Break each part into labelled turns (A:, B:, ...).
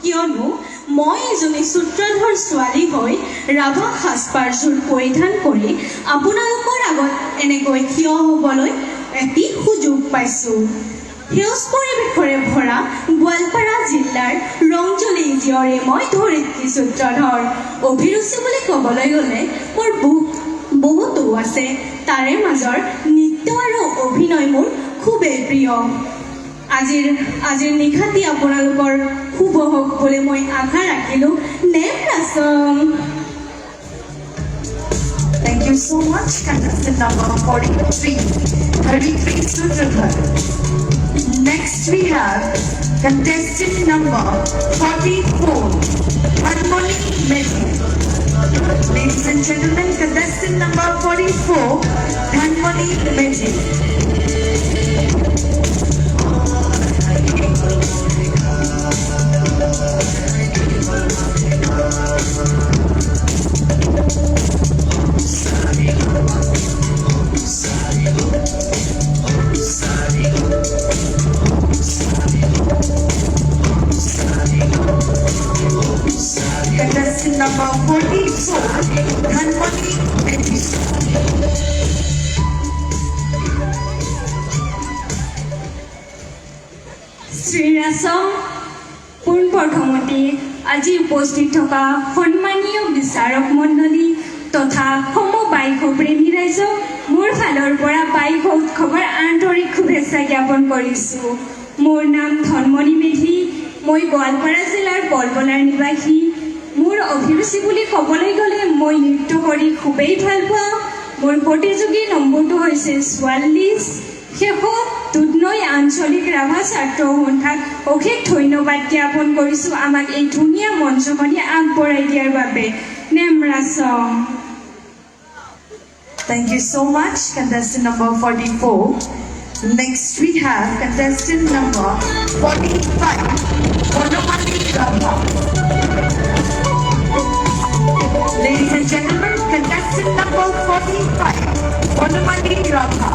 A: কিয়নো মই এজনী সূত্ৰধৰ ছোৱালী হৈ ৰাভা সাজপাৰযোৰ পৰিধান কৰি আপোনালোকৰ আগত এনেকৈ থিয় হ'বলৈ এটি সুযোগ পাইছোঁ। সেউজ পৰিৱেশৰে ভৰা গোৱালপাৰা জিলাৰ ৰংজলী জীয়ৰে মই ধৰিত্ৰী সূত্ৰধৰ। অভিৰুচি বুলি ক'বলৈ গ'লে মোৰ বহুতো আছে, তাৰে মাজৰ নৃত্য আৰু অভিনয় মোৰ খুবেই প্ৰিয়। আজিৰ নিশাটি আপোনালোকৰ শুভ হওক বুলি মই আশা ৰাখিলোঁ। নেমৰাচং।
B: Thank you so much, contestant number 43, Haritri Sudradhar. Next we have contestant number 44, Harmony Medhi. Ladies and gentlemen, contestant number 44, Harmony Medhi. Contestant number 44, Dhanmani Medhi.
A: শ্ৰীৰাচম পোনপ্ৰথমতে আজি উপস্থিত থকা সন্মানীয় বিচাৰক মণ্ডলী তথা সমবায়িক প্ৰেমী ৰাইজক মোৰ ফালৰ পৰা বাইক উৎসৱৰ আন্তৰিক শুভেচ্ছা জ্ঞাপন কৰিছোঁ। মোৰ নাম ধনমণি মেধি, মই গোৱালপাৰা জিলাৰ বলবলাৰ নিবাসী। মোৰ অভিৰুচি বুলি ক'বলৈ গ'লে মই নৃত্য কৰি খুবেই ভাল পাওঁ। মোৰ প্ৰতিযোগী নম্বৰটো হৈছে 44। শেষত দুধনৈ আঞ্চলিক ৰাভা ছাত্ৰ সন্থাক অশেষ ধন্যবাদ জ্ঞাপন কৰিছোঁ আমাক এই ধুনীয়া মঞ্চখনি আগবঢ়াই দিয়াৰ বাবে। নেমৰাচং।
B: Thank you so much, contestant number 44. Next we have contestant number 45, Bonamani Rabha. Ladies and gentlemen, contestant number 45, Bonamani Rabha.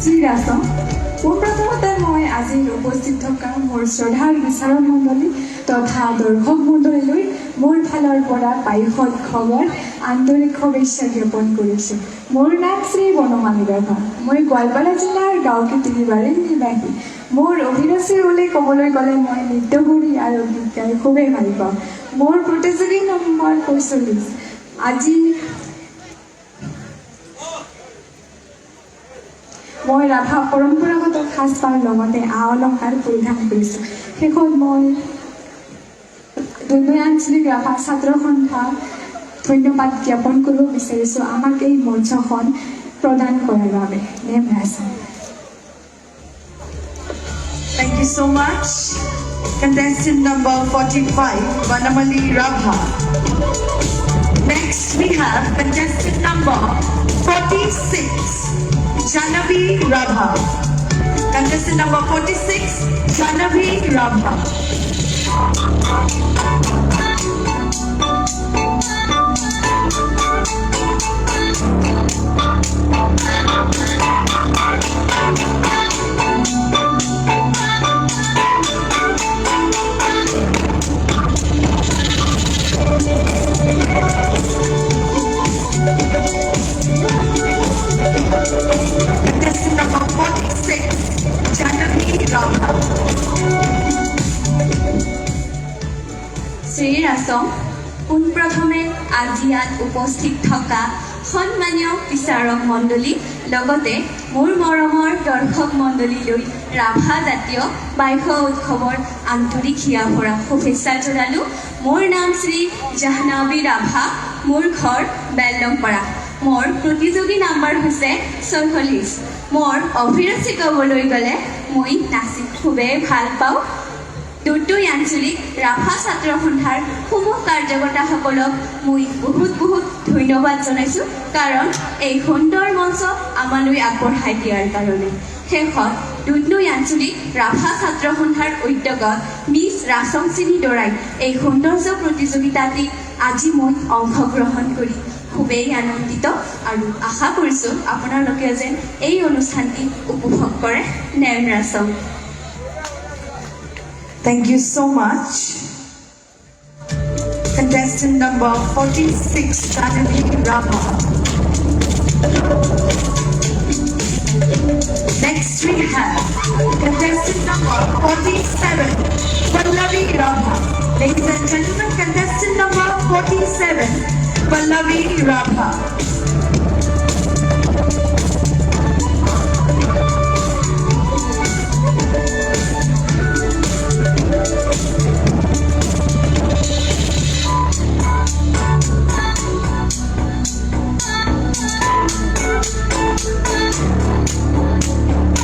C: শ্ৰীৰাচম, পোনপ্ৰথমতে মই আজি উপস্থিত থকা মোৰ শ্ৰদ্ধাৰ বিচাৰক মণ্ডলী তথা দৰ্শক মণ্ডলীলৈ মোৰ ফালৰ পৰা বাইক উৎসৱৰ আন্তৰিক শুভেচ্ছা জ্ঞাপন কৰিছোঁ। মোৰ নাম শ্ৰী বনমালী ৰাভা। মই গোৱালপাৰা জিলাৰ গাঁৱকী তিনিবাৰীৰ নিবাসী। মোৰ অভিৰুচি বুলি ক'বলৈ গ'লে মই নৃত্য কৰি আৰু গীত গাই খুবেই ভাল পাওঁ। মোৰ প্ৰতিযোগী নম্বৰ 45। আজি মই ৰাভা পৰম্পৰাগত সাজপাৰ লগতে আ অলংকাৰ পৰিধান কৰিছোঁ। শেষত মই দুধনৈ আঞ্চলিক ৰাভা ছাত্ৰ সন্থাক ধন্যবাদ জ্ঞাপন কৰিব বিচাৰিছোঁ আমাক এই মঞ্চখন প্ৰদান কৰাৰ বাবে। নেমৰাচং।
B: Thank you so much, contestant number 45, Vanamali Rabha. Next we have contestant number 46, Janavi Rabha. Contestant number 46, Janavi Rabha. Contestant number 46, Janavi Rabha.
A: শ্ৰীৰাচম, পোনপ্ৰথমে আজি ইয়াত উপস্থিত থকা সন্মানীয় বিচাৰক মণ্ডলী লগতে মোৰ মৰমৰ দৰ্শক মণ্ডলীলৈ ৰাভা জাতীয় বাইক উৎসৱৰ আন্তৰিক হিয়া ভৰা শুভেচ্ছা জনালোঁ। মোৰ নাম শ্ৰী জাহ্নৱী ৰাভা, মোৰ ঘৰ বেলডংপাৰা। মোৰ প্ৰতিযোগী নাম্বাৰ হৈছে 44। মোৰ অভিৰুচি ক'বলৈ গ'লে মই নাচি খুবেই ভাল পাওঁ। দুটুই আঞ্চলিক ৰাভা ছাত্ৰ সন্থাৰ সমূহ কাৰ্যকৰ্তাসকলক মই বহুত ধন্যবাদ জনাইছোঁ, কাৰণ এই সুন্দৰ মঞ্চ আমালৈ আগবঢ়াই দিয়াৰ কাৰণে। শেষত দুটুই আঞ্চলিক ৰাভা ছাত্ৰ সন্থাৰ উদ্যোগত মিছ ৰাচংচিনী দৰাই এই সৌন্দৰ্য প্ৰতিযোগিতাটিত আজি মই অংশগ্ৰহণ কৰি খুবেই আনন্দিত আৰু আশা কৰিছোঁ আপোনালোকে যেন এই অনুষ্ঠানটি উপভোগ কৰে। Name ৰাচং।
B: Thank you so much. Contestant number 46, Janani Rama. Next we have contestant number 47, Pallavi Rama. Ladies and gentlemen, contestant number 47, Pallavi Rama.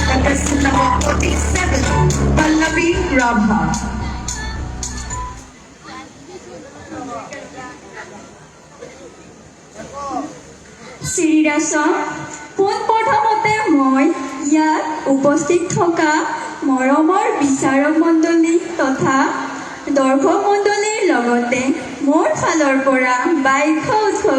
B: Contestant number 47, Pallavi Rabha.
A: শ্ৰীৰাচং, পোনপ্ৰথমতে মই ইয়াত উপস্থিত থকা মৰমৰ বিচাৰক মণ্ডলী তথা দৰ্শক মণ্ডলীৰ লগতে মোৰ ফালৰ পৰা বাইশ উৎসৱ